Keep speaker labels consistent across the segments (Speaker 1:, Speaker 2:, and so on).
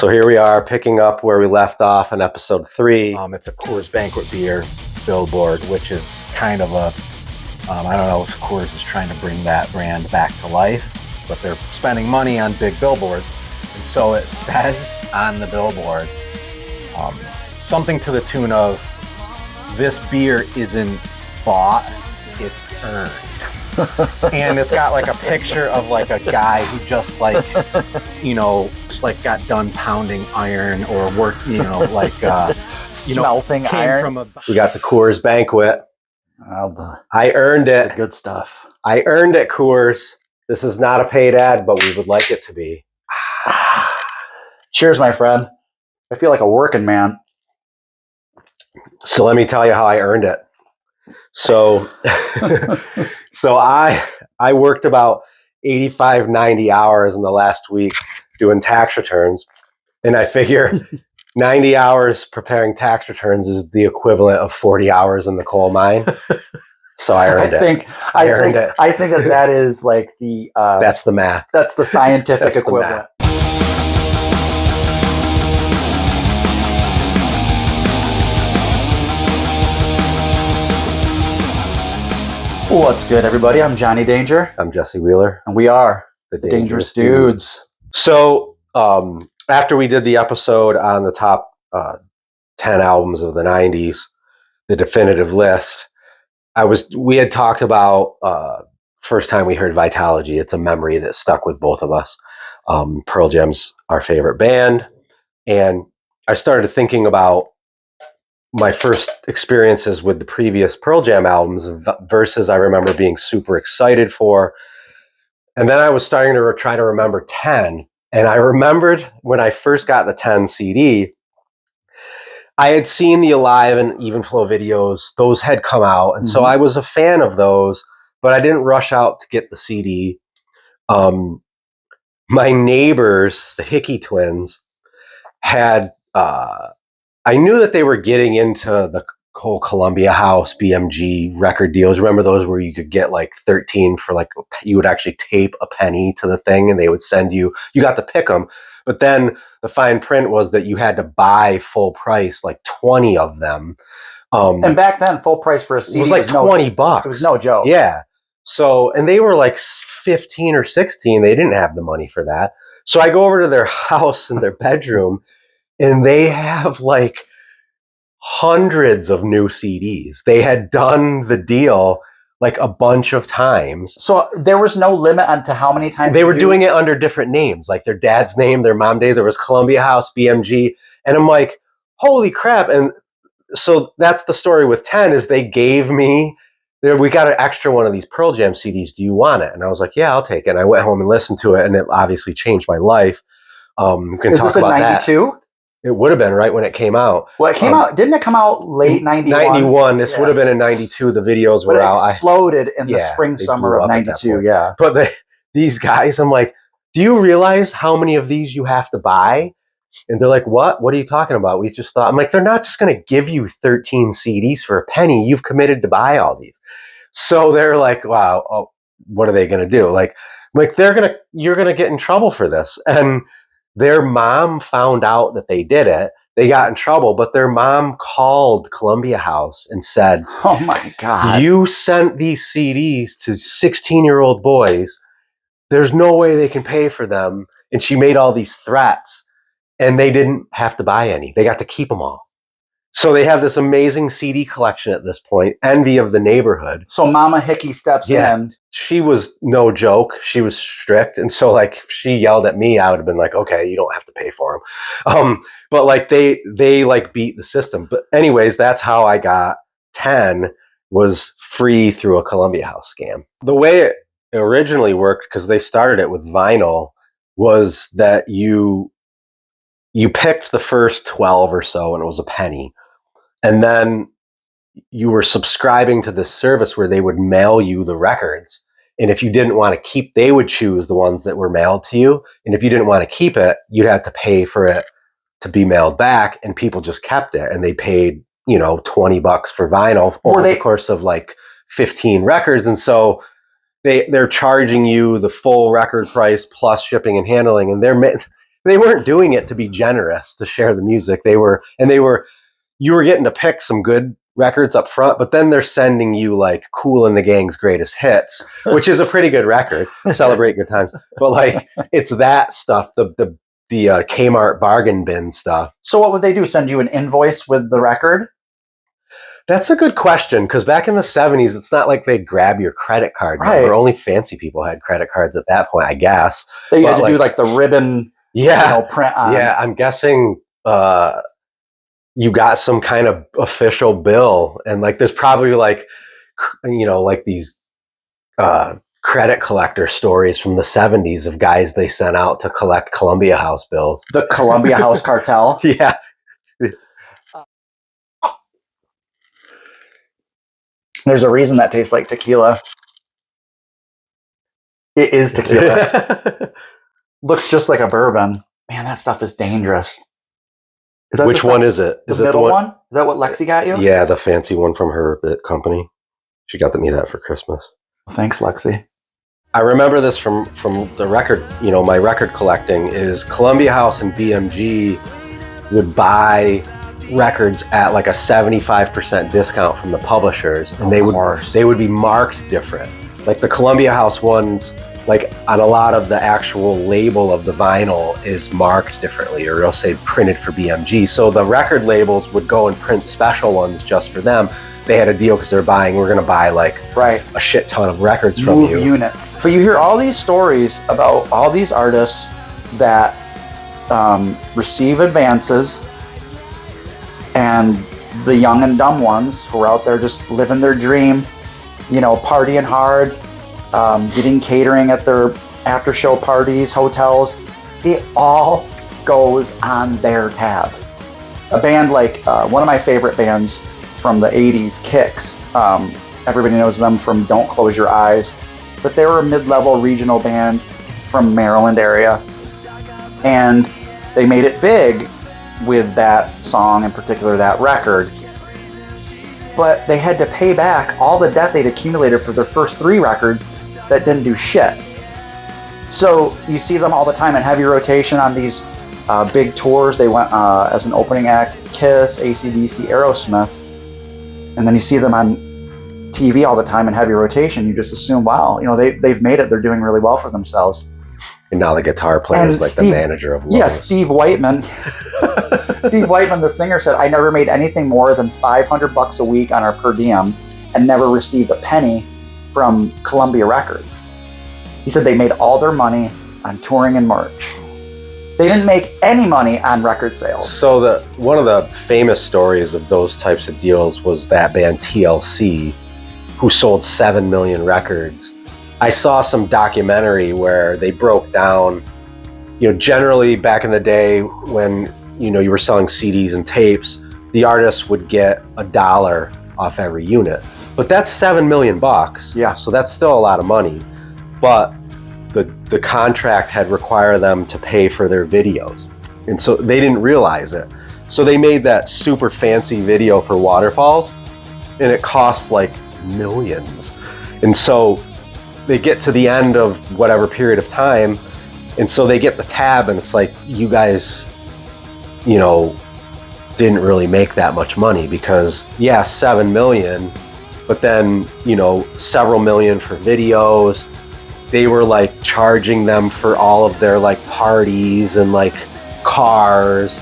Speaker 1: So here we are picking up where we left off in episode 3. It's a Coors Banquet beer billboard, which is kind of a, I don't know if Coors is trying to bring that brand back to life, but they're spending money on big billboards. And so it says on the billboard, something to the tune of, this beer isn't bought, it's earned. And it's got like a picture of like a guy who just like, got done pounding iron or work,
Speaker 2: smelting iron.
Speaker 1: We got the Coors Banquet. I earned it.
Speaker 2: The good stuff.
Speaker 1: I earned it, Coors. This is not a paid ad, but we would like it to be.
Speaker 2: Cheers, my friend. I feel like a working man.
Speaker 1: So let me tell you how I earned it. So, I worked about 85, 90 hours in the last week doing tax returns. And I figure 90 hours preparing tax returns is the equivalent of 40 hours in the coal mine. So I earned it.
Speaker 2: I think that is like the...
Speaker 1: that's the math.
Speaker 2: That's the scientific equivalent. What's good, everybody? I'm Johnny Danger.
Speaker 1: I'm Jesse Wheeler.
Speaker 2: And we are the Dangerous Dudes.
Speaker 1: So after we did the episode on the top 10 albums of the 90s, the definitive list, we had talked about first time we heard Vitalogy. It's a memory that stuck with both of us. Pearl Jam's our favorite band. And I started thinking about my first experiences with the previous Pearl Jam albums versus I remember being super excited for. And then I was starting to try to remember 10. And I remembered when I first got the 10 CD, I had seen the Alive and Even Flow videos. Those had come out. And so I was a fan of those, but I didn't rush out to get the CD. My neighbors, the Hickey twins, had... I knew that they were getting into the whole Columbia House, BMG record deals. Remember those where you could get like 13 for like, you would actually tape a penny to the thing and they would send you got to pick them. But then the fine print was that you had to buy full price, like 20 of them.
Speaker 2: And back then, full price for a CD
Speaker 1: was like $20.
Speaker 2: It was no joke.
Speaker 1: Yeah. So, and they were like 15 or 16. They didn't have the money for that. So I go over to their house in their bedroom, and they have like hundreds of new CDs. They had done the deal like a bunch of times.
Speaker 2: So there was no limit on to how many times
Speaker 1: they were doing it under different names, like their dad's name, their mom's name. There was Columbia House, BMG. And I'm like, holy crap. And so that's the story with 10 is they gave me, we got an extra one of these Pearl Jam CDs. Do you want it? And I was like, yeah, I'll take it. And I went home and listened to it. And it obviously changed my life. We can talk about that.
Speaker 2: Is this in 92?
Speaker 1: It would have been right when it came out.
Speaker 2: Well, it came out, didn't it come out late 91?
Speaker 1: 91. This would have been in 92. The videos were out.
Speaker 2: It exploded in the spring, summer of 92, yeah.
Speaker 1: But these guys, I'm like, do you realize how many of these you have to buy? And they're like, what? What are you talking about? We just thought, I'm like, they're not just going to give you 13 CDs for a penny. You've committed to buy all these. So they're like, wow, what are they going to do? Like you're going to get in trouble for this. And their mom found out that they did it. They got in trouble, but their mom called Columbia House and said,
Speaker 2: oh my God,
Speaker 1: you sent these CDs to 16-year-old boys. There's no way they can pay for them. And she made all these threats and they didn't have to buy any. They got to keep them all. So they have this amazing CD collection at this point, envy of the neighborhood.
Speaker 2: So Mama Hickey steps in.
Speaker 1: She was no joke. She was strict. And so like if she yelled at me, I would have been like, okay, you don't have to pay for them. But like they like beat the system. But anyways, that's how I got 10 was free through a Columbia House scam. The way it originally worked, because they started it with vinyl, was that you picked the first 12 or so and it was a penny. And then you were subscribing to this service where they would mail you the records. And if you didn't want to keep, they would choose the ones that were mailed to you. And if you didn't want to keep it, you'd have to pay for it to be mailed back. And people just kept it. And they paid, $20 for vinyl over the course of like 15 records. And so they're charging you the full record price plus shipping and handling. And they weren't doing it to be generous to share the music. You were getting to pick some good records up front, but then they're sending you like Kool and the Gang's Greatest Hits, which is a pretty good record. Celebrate good times, but like it's that stuff, the Kmart bargain bin stuff.
Speaker 2: So what would they do? Send you an invoice with the record?
Speaker 1: That's a good question, because back in the 70s, it's not like they'd grab your credit card
Speaker 2: Right.
Speaker 1: number. Only fancy people had credit cards at that point, I guess.
Speaker 2: They had to do like the ribbon, print on.
Speaker 1: Yeah, I'm guessing you got some kind of official bill, and like there's probably like these credit collector stories from the 70s of guys they sent out to collect Columbia House bills.
Speaker 2: The Columbia House cartel.
Speaker 1: Yeah.
Speaker 2: There's a reason that tastes like tequila. It is tequila. Looks just like a bourbon. Man, that stuff is dangerous.
Speaker 1: Which one is it?
Speaker 2: Is it the middle one? Is that what Lexi got you?
Speaker 1: Yeah, the fancy one from her company. She got me that for Christmas.
Speaker 2: Well, thanks, Lexi.
Speaker 1: I remember this from the record, my record collecting is Columbia House and BMG would buy records at like a 75% discount from the publishers, and they would be marked different. Like the Columbia House ones, like on a lot of the actual label of the vinyl is marked differently, or it'll say printed for BMG. So the record labels would go and print special ones just for them. They had a deal because we're going to buy like a shit ton of records from you.
Speaker 2: Units. But you hear all these stories about all these artists that receive advances, and the young and dumb ones who are out there just living their dream, partying hard, getting catering at their after show parties, hotels. It all goes on their tab. A band like one of my favorite bands from the 80s, Kicks. Everybody knows them from Don't Close Your Eyes, but they were a mid-level regional band from Maryland area, and they made it big with that song, in particular that record. But they had to pay back all the debt they'd accumulated for their first 3 records that didn't do shit. So you see them all the time in heavy rotation on these big tours. They went as an opening act, Kiss, AC/DC, Aerosmith, and then you see them on TV all the time in heavy rotation. You just assume, wow, they've made it. They're doing really well for themselves.
Speaker 1: And now the guitar player is like the manager of Lowe's.
Speaker 2: Yeah, Steve Whiteman. Steve Whiteman, the singer, said, "I never made anything more than $500 a week on our per diem and never received a penny from Columbia Records." He said they made all their money on touring and merch. They didn't make any money on record sales.
Speaker 1: So one of the famous stories of those types of deals was that band TLC, who sold 7 million records. I saw some documentary where they broke down, generally back in the day when, you were selling CDs and tapes, the artist would get $1 off every unit. But that's $7 million.
Speaker 2: Yeah.
Speaker 1: So that's still a lot of money. But the contract had required them to pay for their videos. And so they didn't realize it. So they made that super fancy video for Waterfalls, and it cost like millions. And so they get to the end of whatever period of time, and so they get the tab, and it's like, you guys, didn't really make that much money, because 7 million, but then, several million for videos. They were like charging them for all of their like parties and like cars.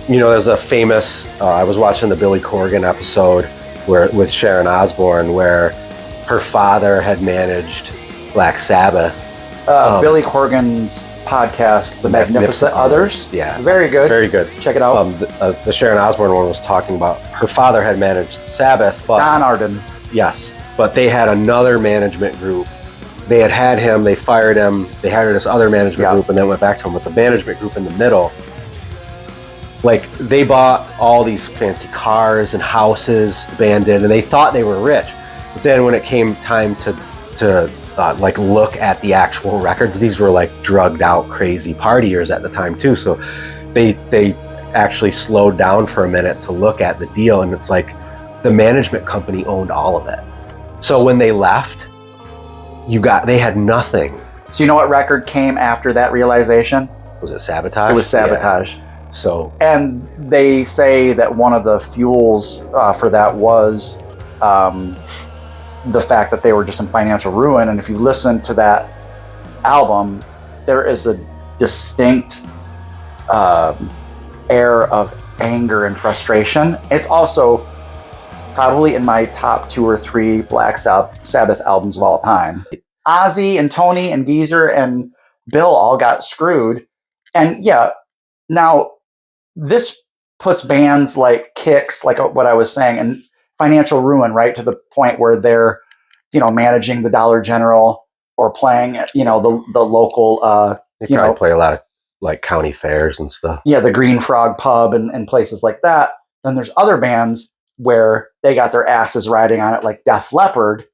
Speaker 1: There's a famous, I was watching the Billy Corgan episode with Sharon Osbourne, where her father had managed Black Sabbath.
Speaker 2: Billy Corgan's podcast, The Magnificent Others.
Speaker 1: Yeah.
Speaker 2: Very good.
Speaker 1: Very good.
Speaker 2: Check it out.
Speaker 1: The Sharon Osbourne one was talking about her father had managed Sabbath, but
Speaker 2: Don Arden.
Speaker 1: Yes, but they had another management group. They had him, they fired him, they hired this other management group, and then went back to him with the management group in the middle. Like, they bought all these fancy cars and houses, the band did, and they thought they were rich. But then when it came time to look at the actual records, these were like drugged out, crazy partiers at the time too. So they actually slowed down for a minute to look at the deal, and it's like the management company owned all of it. So when they left, they had nothing.
Speaker 2: So you know what record came after that realization?
Speaker 1: Was it Sabotage?
Speaker 2: It was Sabotage.
Speaker 1: Yeah. So,
Speaker 2: and they say that one of the fuels for that was the fact that they were just in financial ruin. And if you listen to that album, there is a distinct air of anger and frustration. It's also probably in my top 2 or 3 Black Sabbath albums of all time. Ozzy and Tony and Geezer and Bill all got screwed. And yeah, now this puts bands like Kix, like what I was saying, in financial ruin, right? To the point where they're, managing the Dollar General or playing, the local,
Speaker 1: they probably play a lot of like county fairs and stuff.
Speaker 2: Yeah, the Green Frog Pub and places like that. Then there's other bands where they got their asses riding on it, like Def Leppard,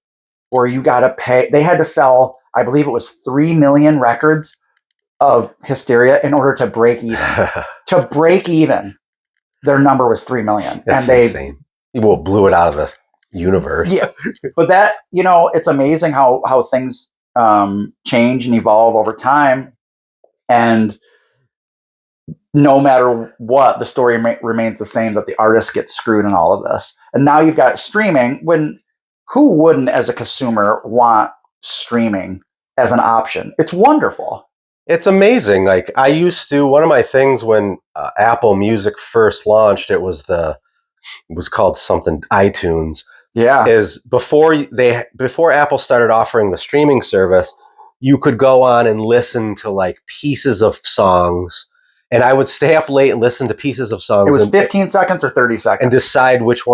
Speaker 2: where you got to pay. They had to sell, I believe it was 3 million records of Hysteria in order to break even. To break even, their number was 3 million.
Speaker 1: That's insane. Well, blew it out of the universe.
Speaker 2: Yeah, but that, it's amazing how things change and evolve over time. And no matter what, the story remains the same, that the artist gets screwed in all of this. And now you've got streaming. Who wouldn't, as a consumer, want streaming as an option? It's wonderful.
Speaker 1: It's amazing. Like, I used to, one of my things when Apple Music first launched, it was called something iTunes.
Speaker 2: Yeah.
Speaker 1: Is before Apple started offering the streaming service, you could go on and listen to like pieces of songs. And I would stay up late and listen to pieces of songs.
Speaker 2: It was 15 seconds or 30 seconds.
Speaker 1: And decide which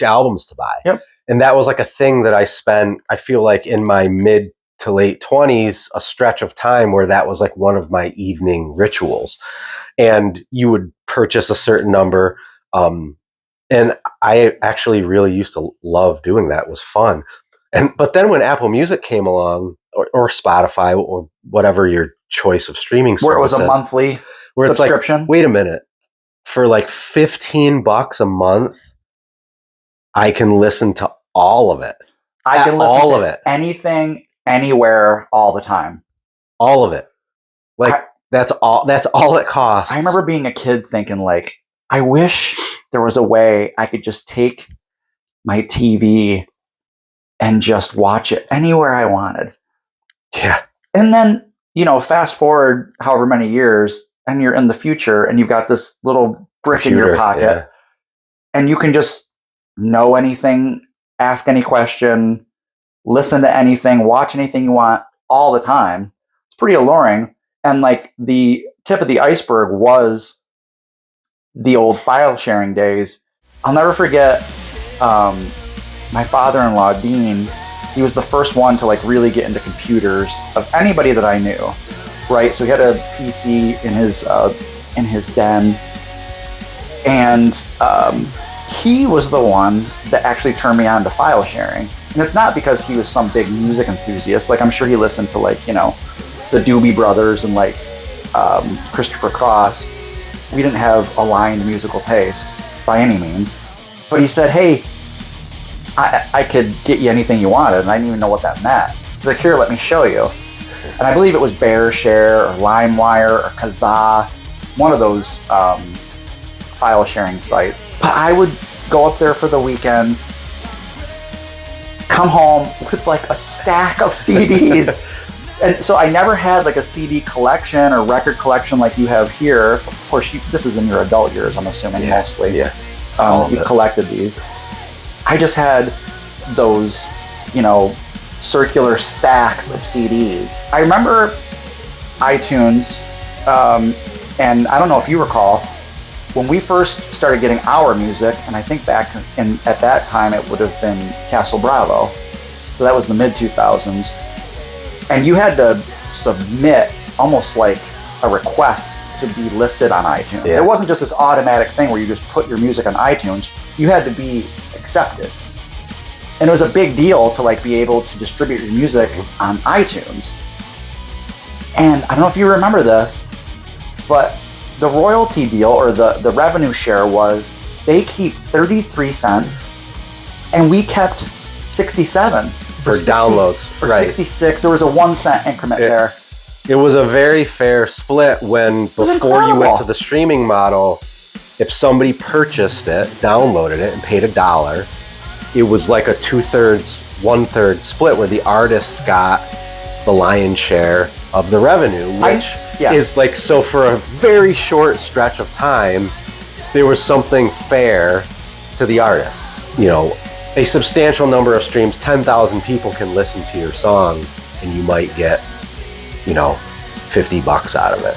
Speaker 1: albums to buy.
Speaker 2: Yep.
Speaker 1: And that was like a thing that I feel like in my mid to late 20s, a stretch of time where that was like one of my evening rituals. And you would purchase a certain number. And I actually really used to love doing that. It was fun. But then when Apple Music came along, or Spotify, or whatever your choice of streaming service,
Speaker 2: where it was a monthly subscription.
Speaker 1: It's like, wait a minute, for like $15 a month, I can listen to all of it.
Speaker 2: I can listen all of it. Anything, anywhere, all the time.
Speaker 1: All of it. Like, that's all it costs.
Speaker 2: I remember being a kid thinking, like, I wish there was a way I could just take my TV and just watch it anywhere I wanted.
Speaker 1: Yeah.
Speaker 2: And then, fast forward however many years, and you're in the future, and you've got this little brick in your pocket, and you can just know anything, ask any question, listen to anything, watch anything you want all the time. It's pretty alluring. And like, the tip of the iceberg was the old file sharing days. I'll never forget my father-in-law, Dean. He was the first one to like really get into computers of anybody that I knew, right? So he had a PC in his den, and he was the one that actually turned me on to file sharing. And it's not because he was some big music enthusiast. Like, I'm sure he listened to like, the Doobie Brothers and like Christopher Cross. We didn't have aligned musical tastes by any means. But he said, hey, I could get you anything you wanted. And I didn't even know what that meant. He's like, here, let me show you. And I believe it was BearShare or LimeWire or Kazaa, one of those file sharing sites. But I would go up there for the weekend, come home with like a stack of CDs. And so I never had like a CD collection or record collection like you have here. Of course, this is in your adult years, I'm assuming, mostly.
Speaker 1: Yeah.
Speaker 2: You collected these. I just had those, circular stacks of CDs. I remember iTunes, and I don't know if you recall, when we first started getting our music, and I think back at that time it would have been Castle Bravo. So that was the mid-2000s. And you had to submit almost like a request to be listed on iTunes. Yeah. It wasn't just this automatic thing where you just put your music on iTunes. You had to be accepted. And it was a big deal to like be able to distribute your music on iTunes. And I don't know if you remember this, but the royalty deal or the revenue share was they keep 33 cents and we kept 67.
Speaker 1: For downloads.
Speaker 2: Or right. 66. There was a 1 cent increment there.
Speaker 1: It was a very fair split when before you went to the streaming model, if somebody purchased it, downloaded it, and paid $1, it was like a 2/3, 1/3 split where the artist got the lion's share of the revenue, which is like, so for a very short stretch of time, there was something fair to the artist. You know, a substantial number of streams, 10,000 people can listen to your song and you might get, you know, $50 out of it.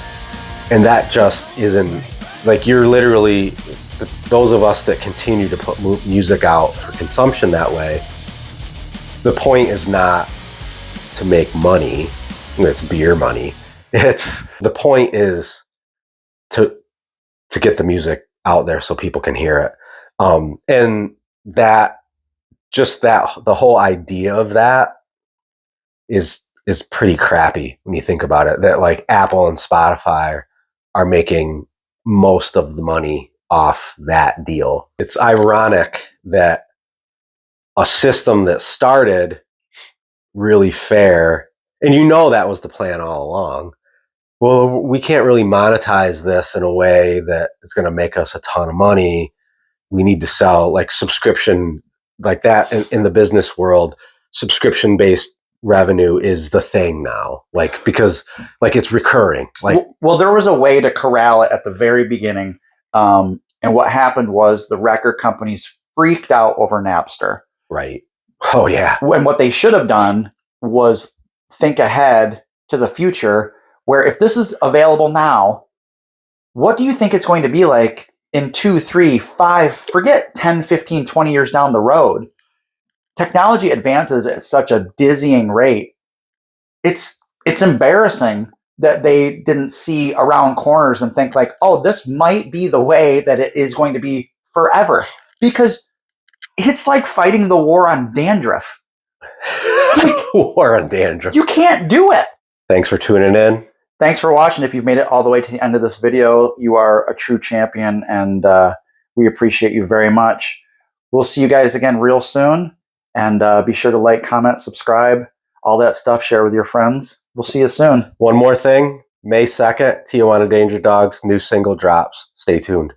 Speaker 1: And that just isn't, like, you're literally, those of us that continue to put music out for consumption that way, the point is not to make money. It's beer money. The point is to get the music out there so people can hear it. And that, just that, the whole idea of that is pretty crappy when you think about it, that like Apple and Spotify are making most of the money off that deal. It's ironic that a system that started really fair, and you know that was the plan all along. Well, we can't really monetize this in a way that it's going to make us a ton of money. We need to sell like subscription, like that in the business world. Subscription-based revenue is the thing now, like, because like it's recurring. Like,
Speaker 2: well, there was a way to corral it at the very beginning, and what happened was the record companies freaked out over Napster.
Speaker 1: Right. Oh yeah.
Speaker 2: When what they should have done was think ahead to the future, where if this is available now, what do you think it's going to be like in 2, 3, 5, forget 10, 15, 20 years down the road? Technology advances at such a dizzying rate. It's embarrassing that they didn't see around corners and think like, oh, this might be the way that it is going to be forever. Because it's like fighting the war on dandruff.
Speaker 1: Like, war on dandruff.
Speaker 2: You can't do it.
Speaker 1: Thanks for tuning in.
Speaker 2: Thanks for watching. If you've made it all the way to the end of this video, you are a true champion, and we appreciate you very much. We'll see you guys again real soon, and be sure to like, comment, subscribe, all that stuff. Share with your friends. We'll see you soon.
Speaker 1: One more thing. May 2nd, Tijuana Danger Dogs new single drops. Stay tuned.